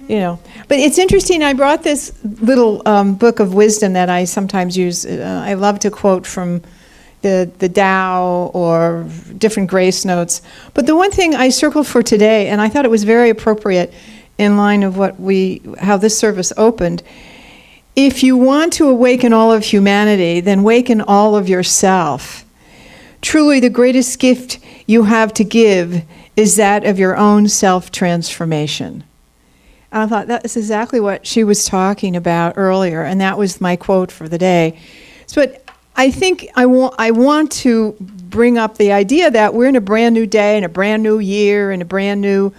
You know, but it's interesting. I brought this little book of wisdom that I sometimes use. I love to quote from the Tao or different grace notes. But the one thing I circled for today, and I thought it was very appropriate in line of how this service opened. If you want to awaken all of humanity, then awaken all of yourself. Truly, the greatest gift you have to give is that of your own self-transformation. And I thought that is exactly what she was talking about earlier, and that was my quote for the day. But I think I want to bring up the idea that we're in a brand new day, and a brand new year, and a brand new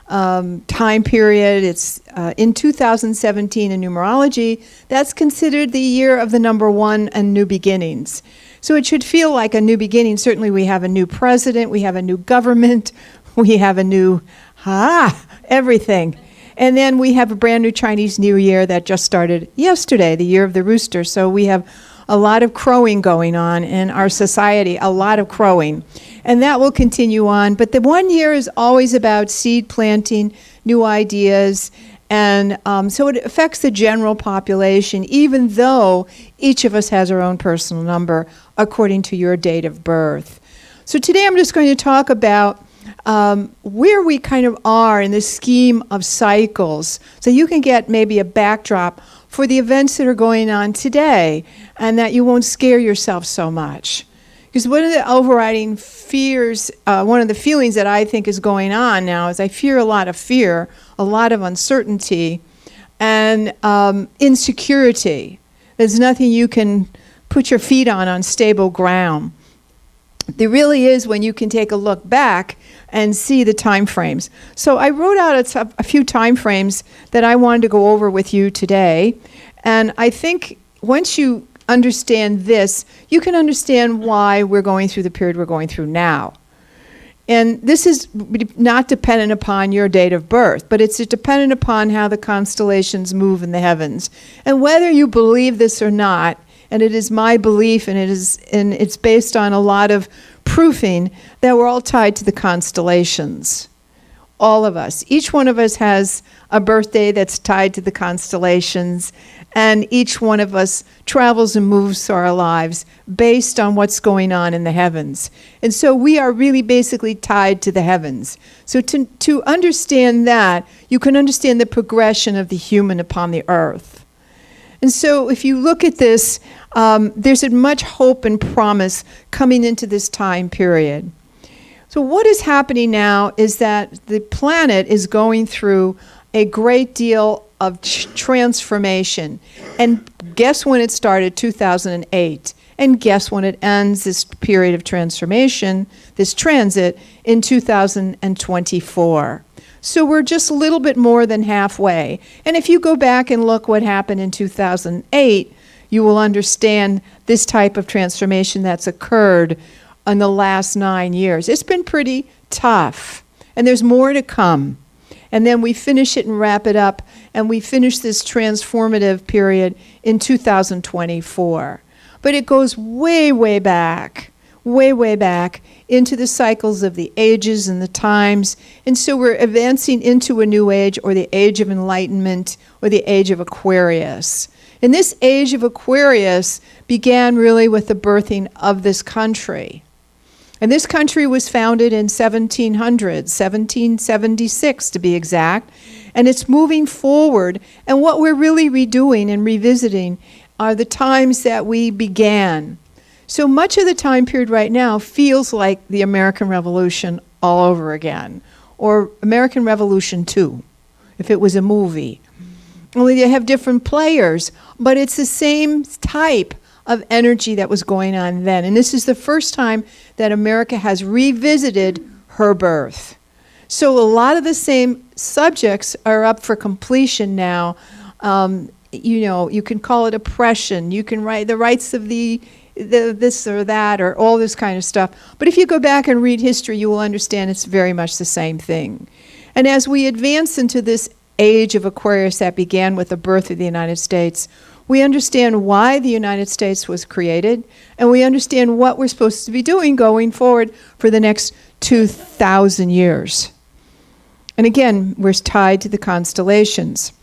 time period. It's in 2017 in numerology, that's considered the year of the number 1 and new beginnings. So it should feel like a new beginning. Certainly we have a new president, we have a new government, we have a new, everything. And then we have a brand new Chinese New Year that just started yesterday, the year of the rooster. So we have a lot of crowing going on in our society, a lot of crowing. And that will continue on. But the 1 year is always about seed planting, new ideas. And so it affects the general population, even though each of us has our own personal number according to your date of birth. So today I'm just going to talk about where we kind of are in the scheme of cycles, so you can get maybe a backdrop for the events that are going on today, and that you won't scare yourself so much. Because one of the overriding fears, one of the feelings that I think is going on now is I fear a lot of fear, a lot of uncertainty, and insecurity. There's nothing you can put your feet on stable ground. There really is when you can take a look back and see the time frames. So I wrote out a few time frames that I wanted to go over with you today. And I think once you understand this, you can understand why we're going through the period we're going through now. And this is not dependent upon your date of birth, but it's dependent upon how the constellations move in the heavens. And whether you believe this or not, and it is my belief, and it's based on a lot of proofing, that we're all tied to the constellations. All of us. Each one of us has a birthday that's tied to the constellations, and each one of us travels and moves through our lives based on what's going on in the heavens. And so we are really basically tied to the heavens. So to understand that, you can understand the progression of the human upon the earth. And so if you look at this, there's a much hope and promise coming into this time period. So what is happening now is that the planet is going through a great deal of transformation. And guess when it started? 2008. And guess when it ends, this period of transformation, this transit, in 2024. So we're just a little bit more than halfway. And if you go back and look what happened in 2008, you will understand this type of transformation that's occurred in the last 9 years. It's been pretty tough, and there's more to come. And then we finish it and wrap it up, and we finish this transformative period in 2024. But it goes way, way back into the cycles of the ages and the times. And so we're advancing into a new age, or the age of enlightenment, or the age of Aquarius. And this age of Aquarius began really with the birthing of this country. And this country was founded in 1776 to be exact. And it's moving forward. And what we're really redoing and revisiting are the times that we began. So much of the time period right now feels like the American Revolution all over again, or American Revolution 2, if it was a movie. Only they have different players, but it's the same type of energy that was going on then. And this is the first time that America has revisited her birth. So a lot of the same subjects are up for completion now. You can call it oppression. You can write the rights of the this or that, or all this kind of stuff. But if you go back and read history, you will understand it's very much the same thing. And as we advance into this age of Aquarius that began with the birth of the United States, we understand why the United States was created, and we understand what we're supposed to be doing going forward for the next 2,000 years. And again, we're tied to the constellations.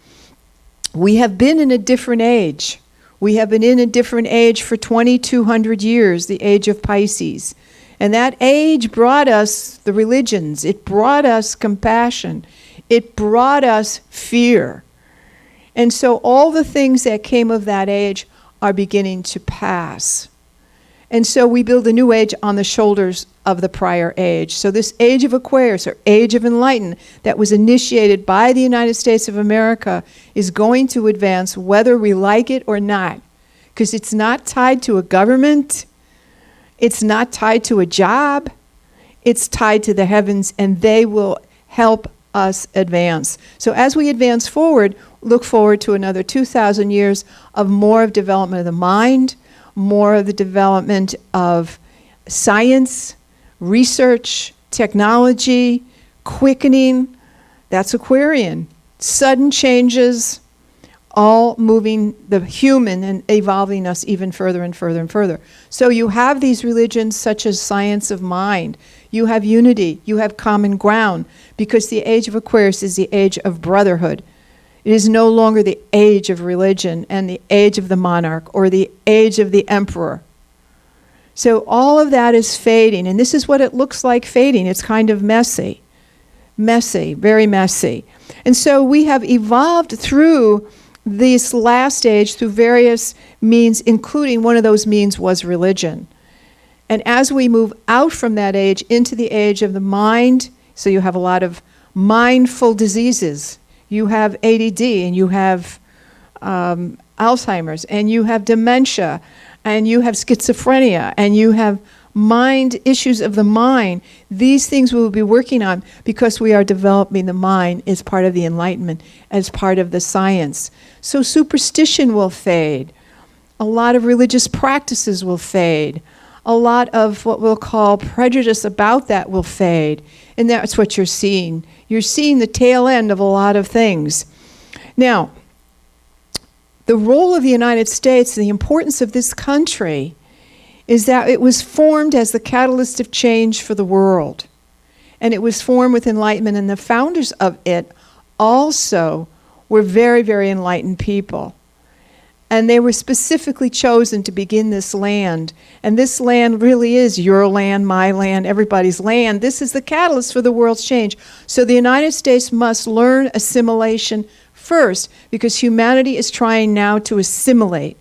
We have been in a different age. We have been in a different age for 2,200 years, the age of Pisces. And that age brought us the religions. It brought us compassion. It brought us fear. And so all the things that came of that age are beginning to pass. And so we build a new age on the shoulders of the prior age. So this age of Aquarius, or age of enlightenment, that was initiated by the United States of America is going to advance whether we like it or not. Because it's not tied to a government. It's not tied to a job. It's tied to the heavens, and they will help us advance. So as we advance forward, look forward to another 2,000 years of more of development of the mind, more of the development of science, research, technology, quickening. That's Aquarian. Sudden changes, all moving the human and evolving us even further and further and further. So you have these religions such as science of mind. You have unity. You have common ground, because the age of Aquarius is the age of brotherhood. It is no longer the age of religion and the age of the monarch or the age of the emperor. So all of that is fading, and this is what it looks like fading. It's kind of messy, very messy. And so we have evolved through this last age through various means, including one of those means was religion. And as we move out from that age into the age of the mind, so you have a lot of mindful diseases. You have ADD, and you have Alzheimer's, and you have dementia, and you have schizophrenia, and you have mind issues of the mind. These things we will be working on because we are developing the mind as part of the enlightenment, as part of the science. So superstition will fade. A lot of religious practices will fade. A lot of what we'll call prejudice about that will fade. And that's what you're seeing. You're seeing the tail end of a lot of things. Now, the role of the United States, the importance of this country, is that it was formed as the catalyst of change for the world. And it was formed with enlightenment, and the founders of it also were very, very enlightened people. And they were specifically chosen to begin this land. And this land really is your land, my land, everybody's land. This is the catalyst for the world's change. So the United States must learn assimilation first, because humanity is trying now to assimilate.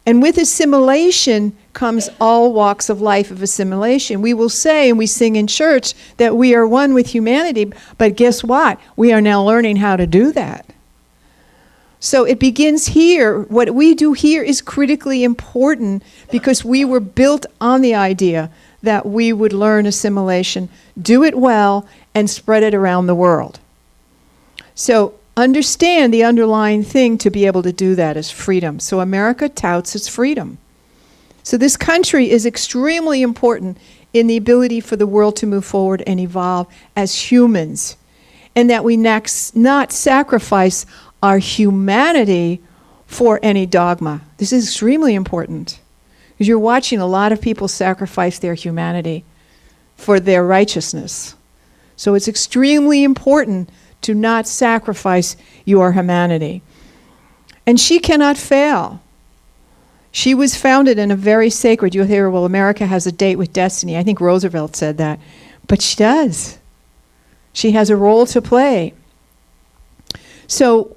And with assimilation comes all walks of life of assimilation. We will say, and we sing in church, that we are one with humanity, but guess what? We are now learning how to do that. So it begins here. What we do here is critically important because we were built on the idea that we would learn assimilation, do it well, and spread it around the world. So understand the underlying thing to be able to do that is freedom. So America touts its freedom. So this country is extremely important in the ability for the world to move forward and evolve as humans, and that we not sacrifice our humanity for any dogma. This is extremely important because you're watching a lot of people sacrifice their humanity for their righteousness. So it's extremely important to not sacrifice your humanity. And she cannot fail. She was founded in a very sacred, you'll hear, well, America has a date with destiny. I think Roosevelt said that. But she does. She has a role to play. So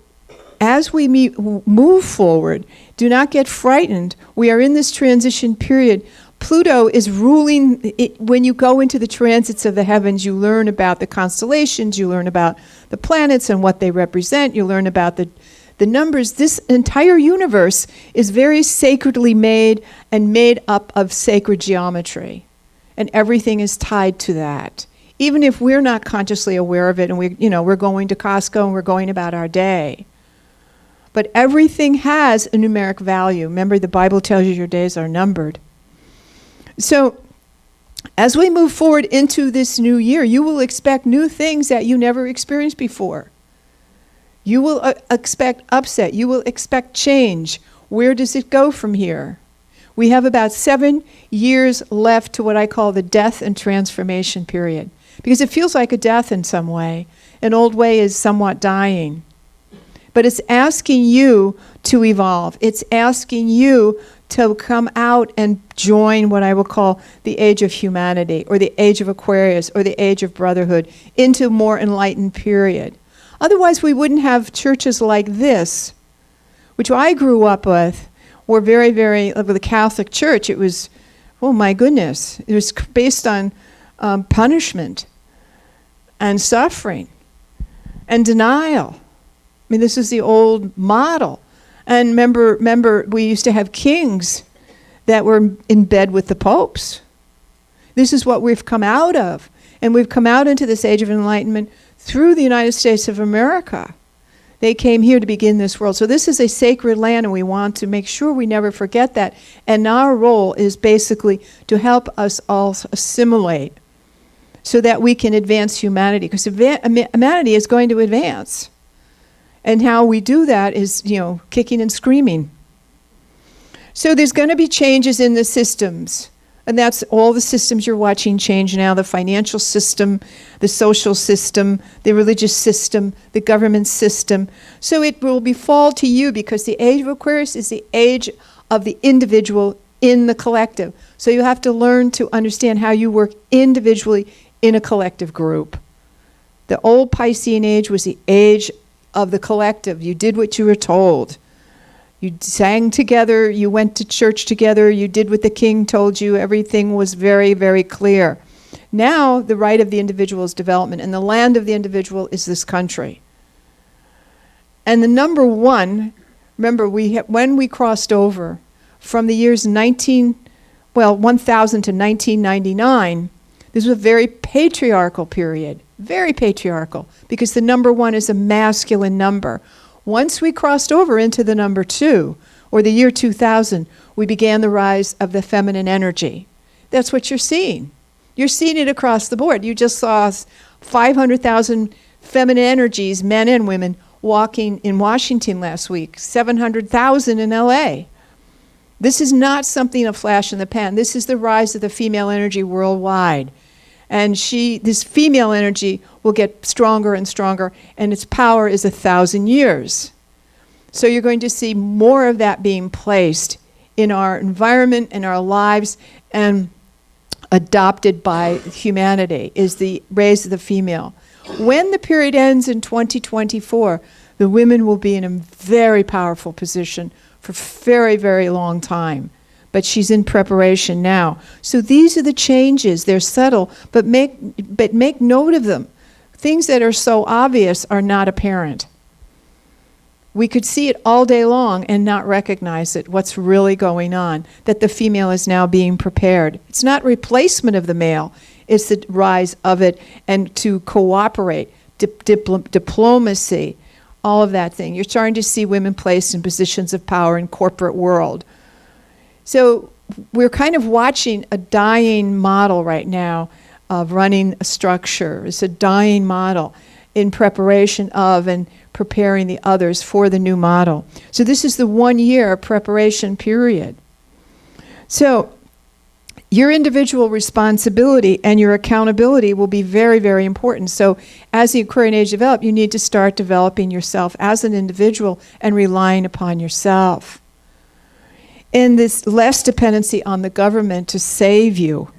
as we move forward, do not get frightened. We are in this transition period. Pluto is ruling. When you go into the transits of the heavens, you learn about the constellations, you learn about the planets and what they represent, you learn about the numbers. This entire universe is very sacredly made and made up of sacred geometry. And everything is tied to that. Even if we're not consciously aware of it and we're going to Costco and we're going about our day. But everything has a numeric value. Remember, the Bible tells you your days are numbered. So as we move forward into this new year, you will expect new things that you never experienced before. You will expect upset. You will expect change. Where does it go from here? We have about 7 years left to what I call the death and transformation period. because it feels like a death in some way. An old way is somewhat dying. But it's asking you to evolve. It's asking you to come out and join what I will call the age of humanity, or the age of Aquarius, or the age of brotherhood, into a more enlightened period. Otherwise, we wouldn't have churches like this, which I grew up with, were very, very, with the Catholic Church, it was, oh my goodness, it was based on punishment and suffering and denial. I mean, this is the old model. And remember, we used to have kings that were in bed with the popes. This is what we've come out of. And we've come out into this age of enlightenment through the United States of America. They came here to begin this world. So this is a sacred land, and we want to make sure we never forget that. And our role is basically to help us all assimilate so that we can advance humanity, because humanity is going to advance. And how we do that is, kicking and screaming. So there's going to be changes in the systems. And that's all the systems you're watching change now: the financial system, the social system, the religious system, the government system. So it will befall to you, because the age of Aquarius is the age of the individual in the collective. So you have to learn to understand how you work individually in a collective group. The old Piscean age was the age of the collective. You did what you were told. You sang together, you went to church together, you did what the king told you. Everything was very, very clear. Now, the right of the individual is development, and the land of the individual is this country. And the number one, remember, when we crossed over from the years 1000 to 1999, this was a very patriarchal period, very patriarchal, because the number one is a masculine number. Once we crossed over into the number two, or the year 2000, we began the rise of the feminine energy. That's what you're seeing. You're seeing it across the board. You just saw 500,000 feminine energies, men and women, walking in Washington last week, 700,000 in LA. This is not something a flash in the pan. This is the rise of the female energy worldwide. And this female energy will get stronger and stronger, and its power is 1,000 years. So you're going to see more of that being placed in our environment, in our lives, and adopted by humanity, is the raise of the female. When the period ends in 2024, the women will be in a very powerful position for a very, very long time. But she's in preparation now. So these are the changes. They're subtle, but make note of them. Things that are so obvious are not apparent. We could see it all day long and not recognize it, what's really going on, that the female is now being prepared. It's not replacement of the male, it's the rise of it, and to cooperate, diplomacy, all of that thing. You're starting to see women placed in positions of power in corporate world. So we're kind of watching a dying model right now of running a structure. It's a dying model in preparation of and preparing the others for the new model. So this is the 1 year preparation period. So your individual responsibility and your accountability will be very, very important. So as the Aquarian age develops, you need to start developing yourself as an individual and relying upon yourself. And this less dependency on the government to save you,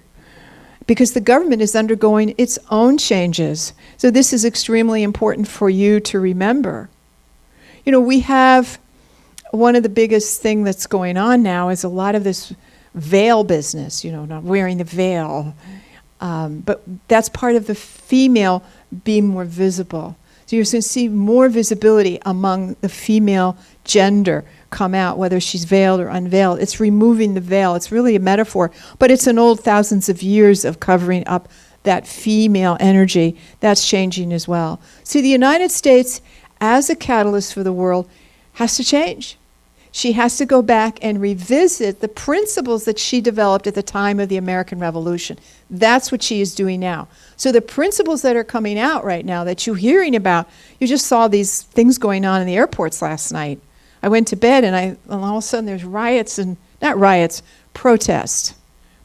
because the government is undergoing its own changes. So this is extremely important for you to remember. We have one of the biggest thing that's going on now is a lot of this veil business, not wearing the veil. But that's part of the female being more visible. So you're going to see more visibility among the female gender come out, whether she's veiled or unveiled. It's removing the veil. It's really a metaphor, but it's an old thousands of years of covering up that female energy. That's changing as well. See, the United States, as a catalyst for the world, has to change. She has to go back and revisit the principles that she developed at the time of the American Revolution. That's what she is doing now. So the principles that are coming out right now that you're hearing about, you just saw these things going on in the airports last night. I went to bed and all of a sudden there's riots, and not riots, protests.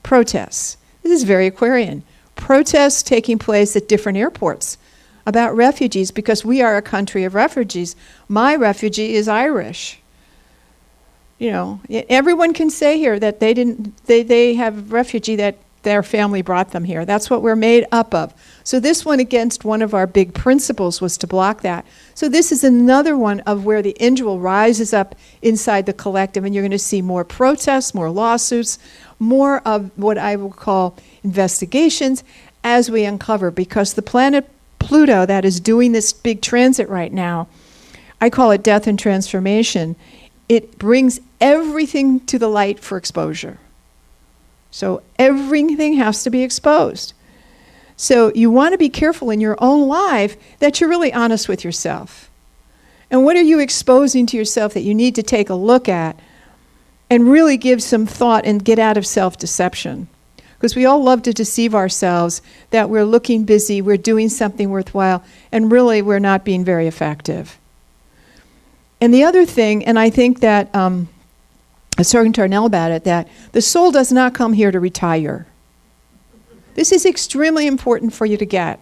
This is very Aquarian. protests taking place at different airports about refugees because we are a country of refugees. My refugee is Irish. You know, everyone can say here that they have a refugee that their family brought them here. That's what we're made up of. So this went against one of our big principles, was to block that. So this is another one of where the individual rises up inside the collective, and you're going to see more protests, more lawsuits, more of what I will call investigations as we uncover, because the planet Pluto that is doing this big transit right now, I call it death and transformation. It brings everything to the light for exposure. So everything has to be exposed. So you want to be careful in your own life that you're really honest with yourself. And what are you exposing to yourself that you need to take a look at and really give some thought and get out of self-deception? Because we all love to deceive ourselves that we're looking busy, we're doing something worthwhile, and really we're not being very effective. And the other thing, and I think that I was talking to Arnell about it, that the soul does not come here to retire. This is extremely important for you to get.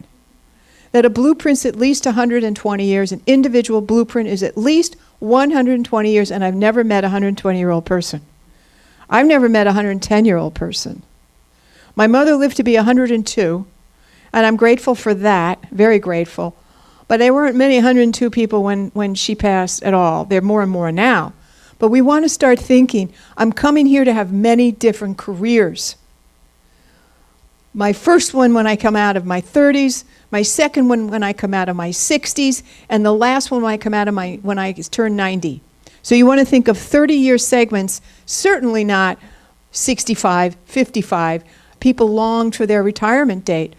That a blueprint's at least 120 years, an individual blueprint is at least 120 years, and I've never met a 120-year-old person. I've never met a 110-year-old person. My mother lived to be 102, and I'm grateful for that, very grateful. But there weren't many 102 people when she passed at all. There are more and more now. But we want to start thinking, I'm coming here to have many different careers. My first one when I come out of my 30s, my second one when I come out of my 60s, and the last one when I come out of when I turn 90. So you want to think of 30-year segments, certainly not 65, 55. People long for their retirement date.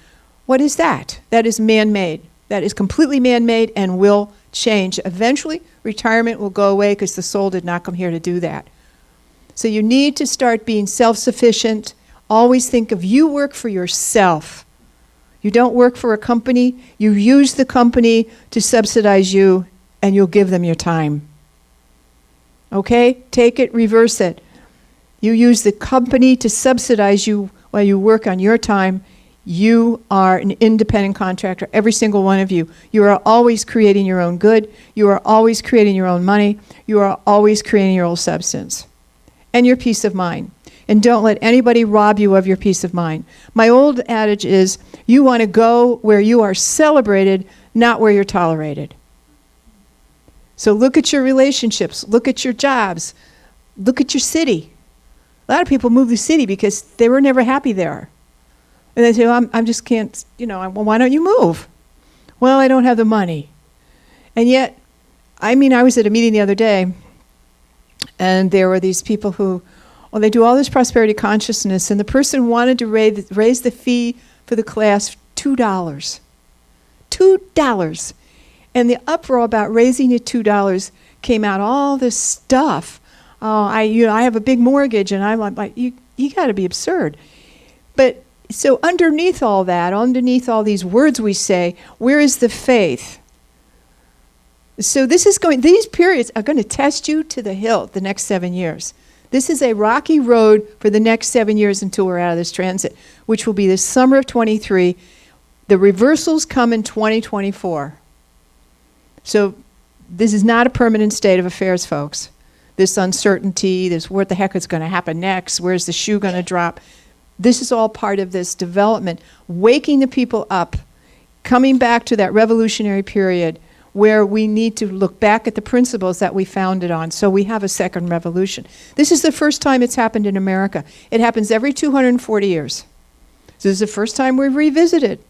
What is that? That is man-made. That is completely man-made and will change. Eventually, retirement will go away because the soul did not come here to do that. So you need to start being self-sufficient. Always think of you work for yourself. You don't work for a company. You use the company to subsidize you, and you'll give them your time. Okay? Take it, reverse it. You use the company to subsidize you while you work on your time. You are an independent contractor, every single one of you. You are always creating your own good. You are always creating your own money. You are always creating your own substance and your peace of mind. And don't let anybody rob you of your peace of mind. My old adage is, you want to go where you are celebrated, not where you're tolerated. So look at your relationships, look at your jobs, look at your city. A lot of people move the city because they were never happy there. And they say, well, I just can't, well, why don't you move? Well, I don't have the money. And yet, I was at a meeting the other day, and there were these people who, they do all this prosperity consciousness, and the person wanted to raise the fee for the class $2. $2. And the uproar about raising it $2 came out all this stuff. Oh, I have a big mortgage, and I'm like, you got to be absurd. But so underneath all that, underneath all these words we say, where is the faith? So these periods are going to test you to the hilt the next 7 years. This is a rocky road for the next 7 years until we're out of this transit, which will be the summer of 23. The reversals come in 2024. So this is not a permanent state of affairs, folks. This uncertainty, this what the heck is going to happen next, where's the shoe going to drop? This is all part of this development, waking the people up, coming back to that revolutionary period where we need to look back at the principles that we founded on. So we have a second revolution. This is the first time it's happened in America. It happens every 240 years. So this is the first time we've revisited.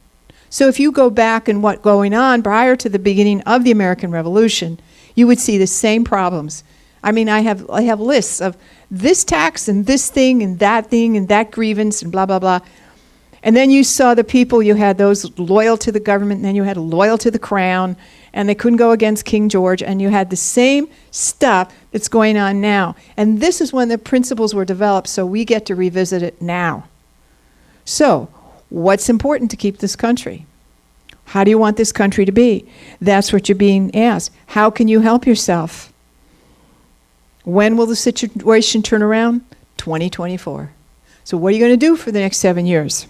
So if you go back and what's going on prior to the beginning of the American Revolution, you would see the same problems. I have lists of this tax and this thing and that grievance and blah, blah, blah. And then you saw the people, you had those loyal to the government, and then you had loyal to the crown, and they couldn't go against King George, and you had the same stuff that's going on now. And this is when the principles were developed, so we get to revisit it now. So, what's important to keep this country? How do you want this country to be? That's what you're being asked. How can you help yourself? When will the situation turn around? 2024. So what are you going to do for the next 7 years?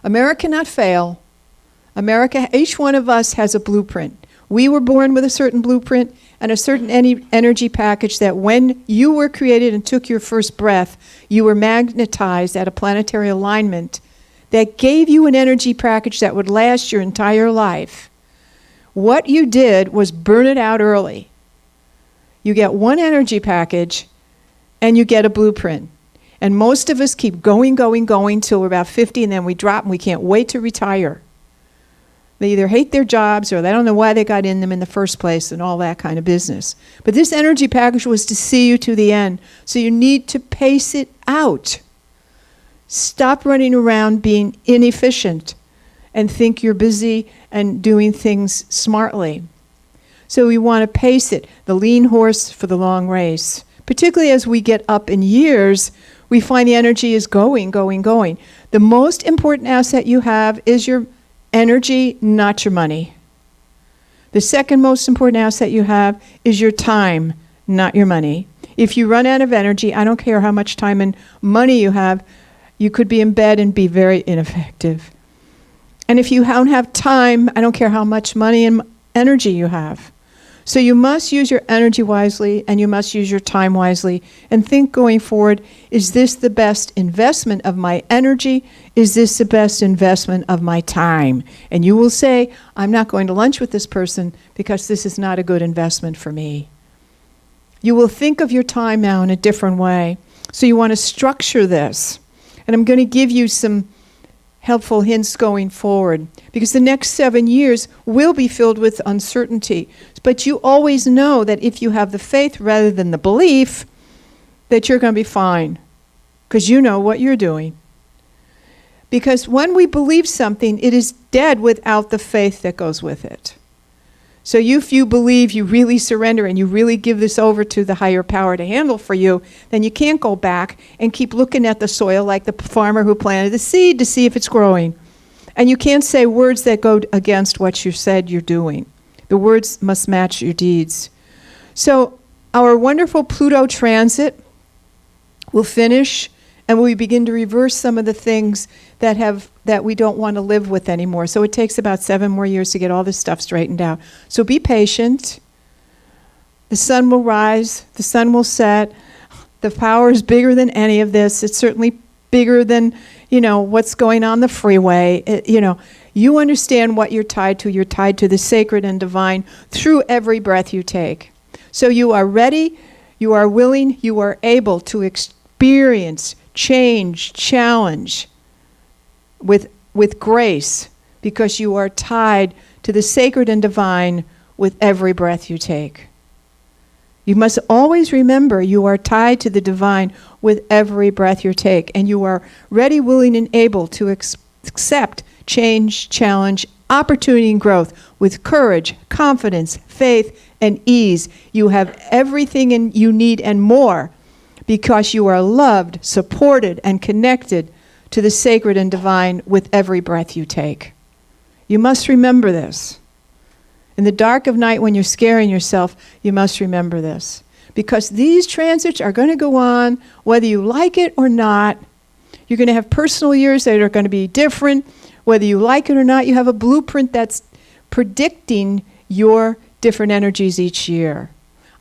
America cannot fail. America, each one of us has a blueprint. We were born with a certain blueprint and a certain energy package that when you were created and took your first breath, you were magnetized at a planetary alignment that gave you an energy package that would last your entire life. What you did was burn it out early. You get one energy package and you get a blueprint. And most of us keep going till we're about 50, and then we drop and we can't wait to retire. They either hate their jobs or they don't know why they got in them in the first place and all that kind of business. But this energy package was to see you to the end. So you need to pace it out. Stop running around being inefficient and think you're busy and doing things smartly. So we want to pace it, the lean horse for the long race. Particularly as we get up in years, we find the energy is going. The most important asset you have is your energy, not your money. The second most important asset you have is your time, not your money. If you run out of energy, I don't care how much time and money you have, you could be in bed and be very ineffective. And if you don't have time, I don't care how much money and energy you have. So you must use your energy wisely and you must use your time wisely and think going forward, is this the best investment of my energy? Is this the best investment of my time? And you will say, I'm not going to lunch with this person because this is not a good investment for me. You will think of your time now in a different way. So you want to structure this. And I'm going to give you some helpful hints going forward, because the next 7 years will be filled with uncertainty. But you always know that if you have the faith rather than the belief, that you're going to be fine, because you know what you're doing. Because when we believe something, it is dead without the faith that goes with it. So if you believe, you really surrender and you really give this over to the higher power to handle for you, then you can't go back and keep looking at the soil like the farmer who planted the seed to see if it's growing. And you can't say words that go against what you said you're doing. The words must match your deeds. So our wonderful Pluto transit will finish, and we begin to reverse some of the things that we don't want to live with anymore. So it takes about 7 more years to get all this stuff straightened out. So be patient. The sun will rise. The sun will set. The power is bigger than any of this. It's certainly bigger than, what's going on the freeway. You understand what you're tied to. You're tied to the sacred and divine through every breath you take. So you are ready, you are willing, you are able to experience change, challenge with grace, because you are tied to the sacred and divine with every breath you take. You must always remember you are tied to the divine with every breath you take, and you are ready, willing, and able to accept change, challenge, opportunity, and growth with courage, confidence, faith, and ease. You have everything you need and more, because you are loved, supported, and connected to the sacred and divine with every breath you take. You must remember this. In the dark of night when you're scaring yourself, you must remember this. Because these transits are going to go on whether you like it or not. You're going to have personal years that are going to be different. Whether you like it or not, you have a blueprint that's predicting your different energies each year.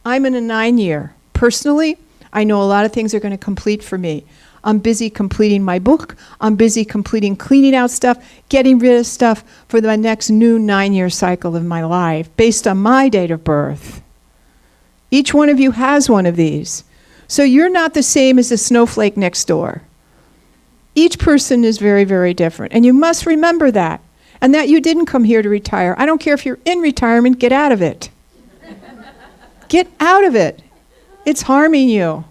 I'm in a 9-year. Personally, I know a lot of things are going to complete for me. I'm busy completing my book. I'm busy cleaning out stuff, getting rid of stuff for the next new 9-year cycle of my life based on my date of birth. Each one of you has one of these. So you're not the same as the snowflake next door. Each person is very, very different. And you must remember that. And that you didn't come here to retire. I don't care if you're in retirement, get out of it. Get out of it. It's harming you.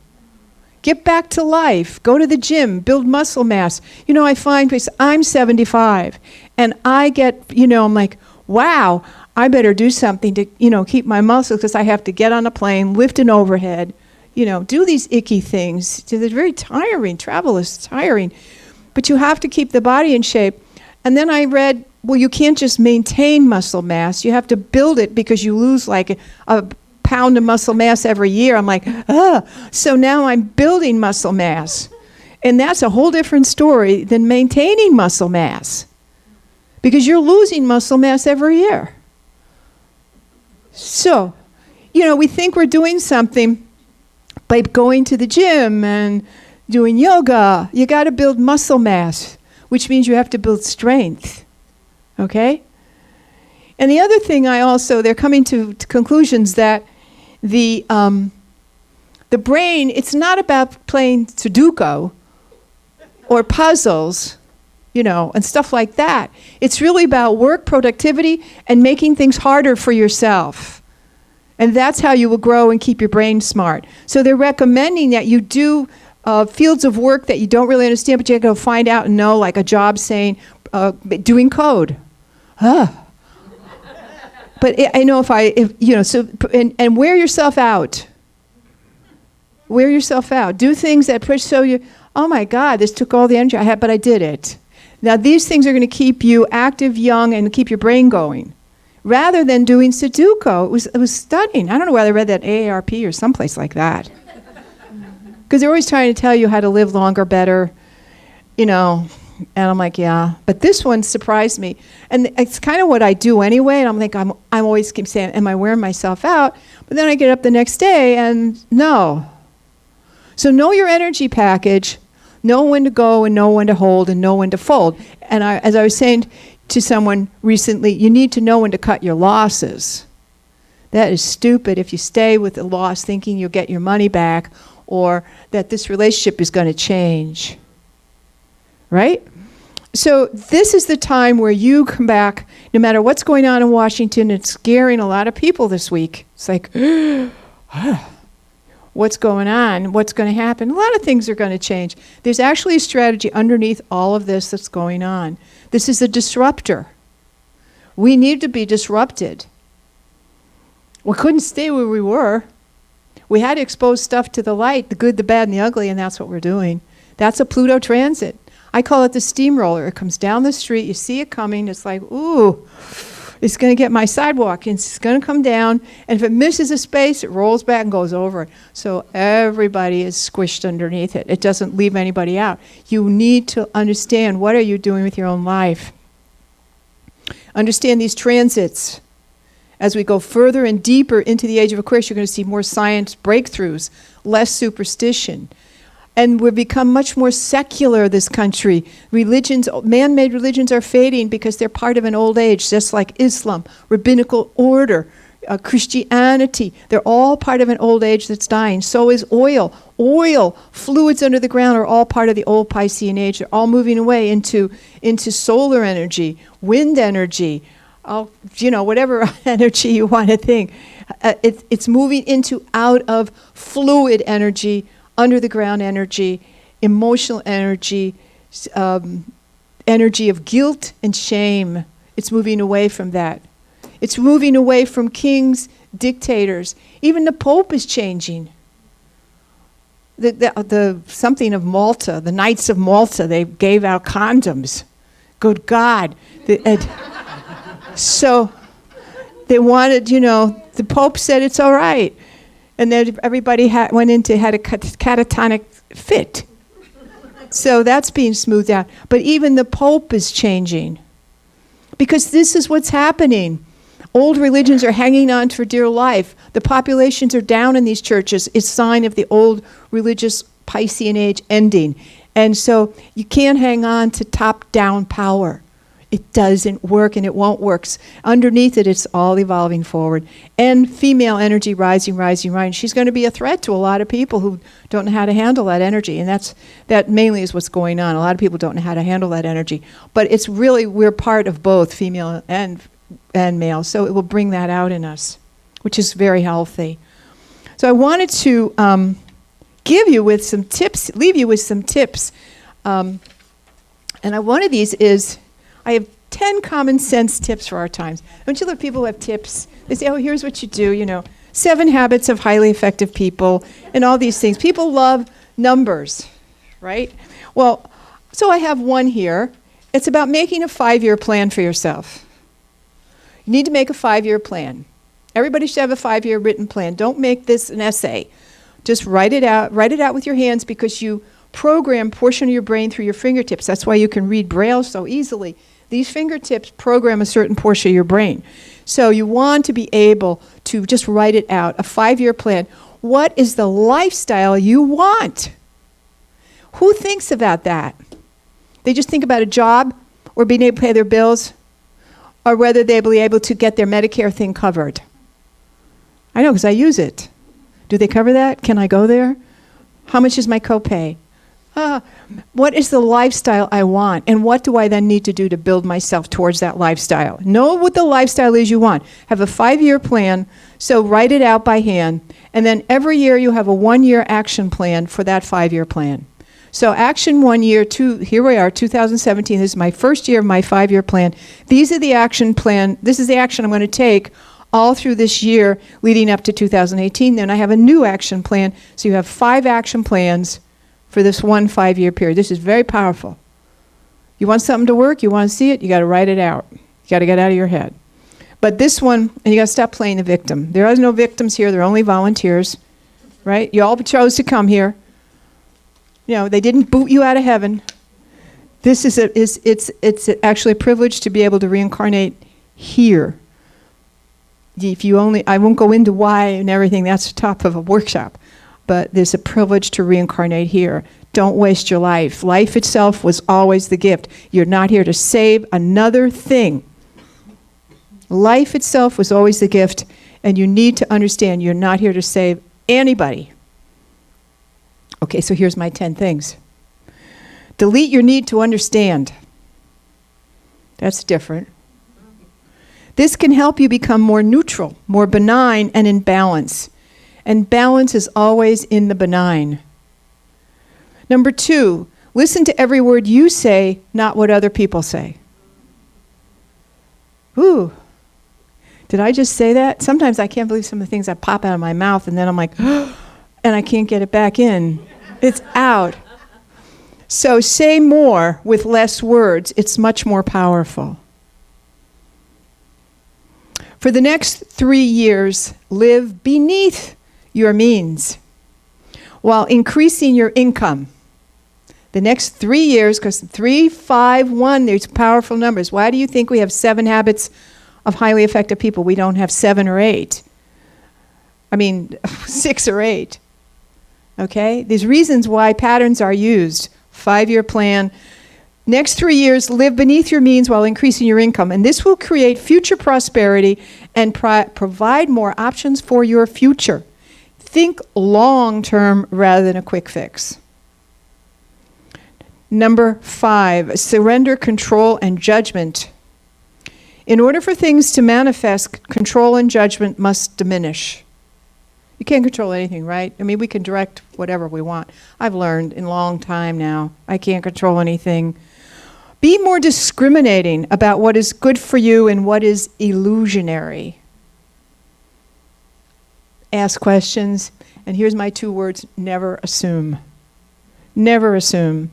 Get back to life. Go to the gym. Build muscle mass. I find I'm 75 and I get, I'm like, wow, I better do something to, keep my muscles, because I have to get on a plane, lift an overhead, do these icky things. They're very tiring. Travel is tiring. But you have to keep the body in shape. And then I read, well, you can't just maintain muscle mass. You have to build it, because you lose like a pound of muscle mass every year. I'm like, so now I'm building muscle mass. And that's a whole different story than maintaining muscle mass, because you're losing muscle mass every year. So, we think we're doing something by going to the gym and doing yoga. You got to build muscle mass, which means you have to build strength. Okay? And the other thing they're coming to conclusions that the brain, it's not about playing Sudoku or puzzles, and stuff like that. It's really about work, productivity, and making things harder for yourself. And that's how you will grow and keep your brain smart. So they're recommending that you do fields of work that you don't really understand, but you have to go find out and know, like a job saying, doing code. But I know and wear yourself out. Wear yourself out. Do things that push so you, oh my God, this took all the energy I had, but I did it. Now these things are going to keep you active, young, and keep your brain going. Rather than doing Sudoku, it was stunning. I don't know whether I read that AARP or someplace like that. Because they're always trying to tell you how to live longer, better, and I'm like, yeah. But this one surprised me. And it's kind of what I do anyway, and I'm always keep saying, am I wearing myself out? But then I get up the next day and no. So know your energy package, know when to go and know when to hold and know when to fold. And as I was saying to someone recently, you need to know when to cut your losses. That is stupid if you stay with the loss thinking you'll get your money back or that this relationship is going to change. Right? So this is the time where you come back, no matter what's going on in Washington. It's scaring a lot of people this week. It's like, what's going on? What's going to happen? A lot of things are going to change. There's actually a strategy underneath all of this that's going on. This is a disruptor. We need to be disrupted. We couldn't stay where we were. We had to expose stuff to the light, the good, the bad, and the ugly, and that's what we're doing. That's a Pluto transit. I call it the steamroller. It comes down the street, you see it coming, it's like, ooh, it's going to get my sidewalk, and it's going to come down, and if it misses a space, it rolls back and goes over it. So everybody is squished underneath it. It doesn't leave anybody out. You need to understand, what are you doing with your own life? Understand these transits. As we go further and deeper into the Age of Aquarius, you're going to see more science breakthroughs, less superstition. And we've become much more secular, this country. Religions, man-made religions are fading because they're part of an old age, just like Islam, rabbinical order, Christianity. They're all part of an old age that's dying. So is oil. Oil, fluids under the ground are all part of the old Piscean age. They're all moving away into solar energy, wind energy, whatever energy you want to think. It's moving out of fluid energy, under the ground energy, emotional energy, energy of guilt and shame. It's moving away from that. It's moving away from kings, dictators. Even the Pope is changing. The something of Malta, the Knights of Malta, they gave out condoms. Good God. So they wanted, the Pope said it's all right. And then everybody had a catatonic fit. So that's being smoothed out. But even the Pope is changing. Because this is what's happening. Old religions are hanging on for dear life. The populations are down in these churches. It's a sign of the old religious Piscean age ending. And so you can't hang on to top-down power. It doesn't work, and it won't work. Underneath it, it's all evolving forward. And female energy rising. She's going to be a threat to a lot of people who don't know how to handle that energy. And that mainly is what's going on. A lot of people don't know how to handle that energy. But it's really, we're part of both female and male. So it will bring that out in us, which is very healthy. So I wanted to leave you with some tips. And one of these is, I have 10 common sense tips for our times. Don't you love people who have tips? They say, oh, here's what you do, 7 habits of highly effective people, and all these things. People love numbers, right? Well, so I have one here. It's about making a 5-year plan for yourself. You need to make a 5-year plan. Everybody should have a 5-year written plan. Don't make this an essay. Just write it out with your hands, because you program portion of your brain through your fingertips. That's why you can read Braille so easily. These fingertips program a certain portion of your brain. So you want to be able to just write it out, a 5-year plan. What is the lifestyle you want? Who thinks about that? They just think about a job or being able to pay their bills or whether they'll be able to get their Medicare thing covered. I know because I use it. Do they cover that? Can I go there? How much is my copay? What is the lifestyle I want? And what do I then need to do to build myself towards that lifestyle? Know what the lifestyle is you want. Have a 5-year plan, so write it out by hand. And then every year you have a 1-year action plan for that 5-year plan. So action 1 year, here we are, 2017. This is my first year of my 5-year plan. These are the action plan. This is the action I'm going to take all through this year leading up to 2018. Then I have a new action plan. So you have 5 action plans for this one 5-year period. This is very powerful. You want something to work, you want to see it, you got to write it out. You got to get out of your head. But this one, and you got to stop playing the victim. There are no victims here, there are only volunteers, right? You all chose to come here. You know, they didn't boot you out of heaven. This is it's actually a privilege to be able to reincarnate here. If you only, I won't go into why and everything, that's the top of a workshop. But there's a privilege to reincarnate here. Don't waste your life. Life itself was always the gift. You're not here to save another thing. Life itself was always the gift, and you need to understand you're not here to save anybody. Okay, so here's my 10 things. Delete your need to understand. That's different. This can help you become more neutral, more benign, and in balance. And balance is always in the benign. Number 2, listen to every word you say, not what other people say. Ooh, did I just say that? Sometimes I can't believe some of the things that pop out of my mouth, and then I'm like, and I can't get it back in. It's out. So say more with less words. It's much more powerful. For the next 3 years, live beneath your means while increasing your income. The next 3 years, because 3, 5, 1, there's powerful numbers. Why do you think we have 7 habits of highly effective people? We don't have 7 or 8. I mean, 6 or 8. Okay? There's reasons why patterns are used. 5-year plan. Next 3 years, live beneath your means while increasing your income. And this will create future prosperity and provide more options for your future. Think long-term rather than a quick fix. Number 5, surrender control and judgment. In order for things to manifest, control and judgment must diminish. You can't control anything, right? I mean, we can direct whatever we want. I've learned in a long time now, I can't control anything. Be more discriminating about what is good for you and what is illusionary. Ask questions, and here's my 2 words, never assume. Never assume.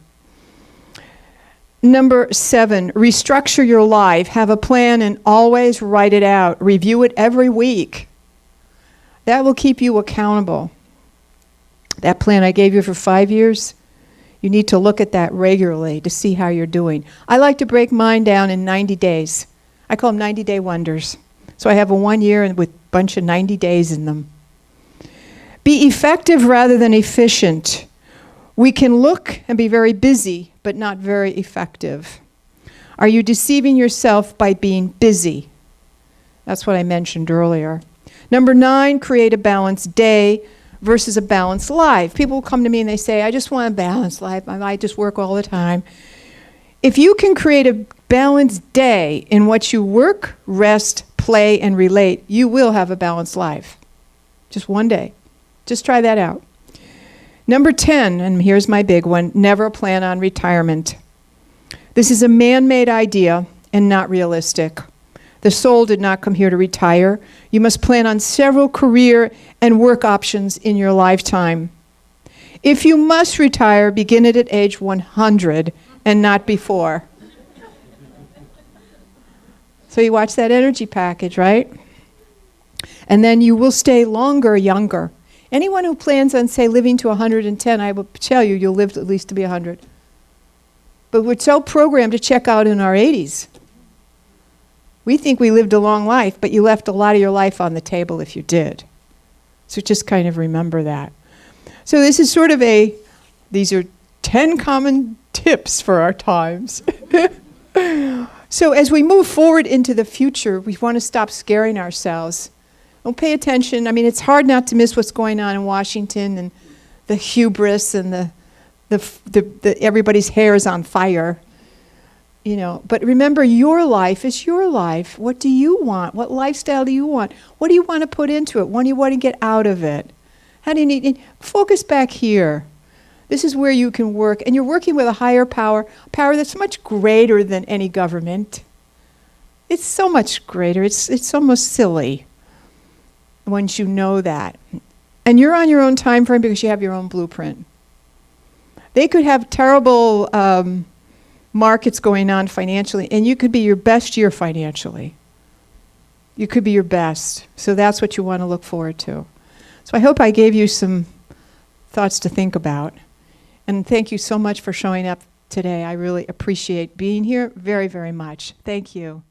Number 7, restructure your life. Have a plan and always write it out. Review it every week. That will keep you accountable. That plan I gave you for 5 years, you need to look at that regularly to see how you're doing. I like to break mine down in 90 days. I call them 90-day wonders. So I have a 1 year with a bunch of 90 days in them. Be effective rather than efficient. We can look and be very busy, but not very effective. Are you deceiving yourself by being busy? That's what I mentioned earlier. Number 9, create a balanced day versus a balanced life. People come to me and they say, I just want a balanced life. I might just work all the time. If you can create a balanced day in what you work, rest, play, and relate, you will have a balanced life. Just one day. Just try that out. Number 10, and here's my big one, never plan on retirement. This is a man-made idea and not realistic. The soul did not come here to retire. You must plan on several career and work options in your lifetime. If you must retire, begin it at age 100 and not before. So you watch that energy package, right? And then you will stay longer younger. Anyone who plans on, say, living to 110, I will tell you, you'll live at least to be 100. But we're so programmed to check out in our 80s. We think we lived a long life, but you left a lot of your life on the table if you did. So just kind of remember that. So this is sort of these are 10 common tips for our times. So as we move forward into the future, we want to stop scaring ourselves. Don't pay attention. I mean, it's hard not to miss what's going on in Washington and the hubris and the everybody's hair is on fire. You know, but remember, your life is your life. What do you want? What lifestyle do you want? What do you want to put into it? What do you want to get out of it? How do you need? Focus back here. This is where you can work, and you're working with a higher power that's much greater than any government. It's so much greater. It's almost silly once you know that. And you're on your own time frame because you have your own blueprint. They could have terrible markets going on financially, and you could be your best year financially. You could be your best. So that's what you want to look forward to. So I hope I gave you some thoughts to think about. And thank you so much for showing up today. I really appreciate being here very, very much. Thank you.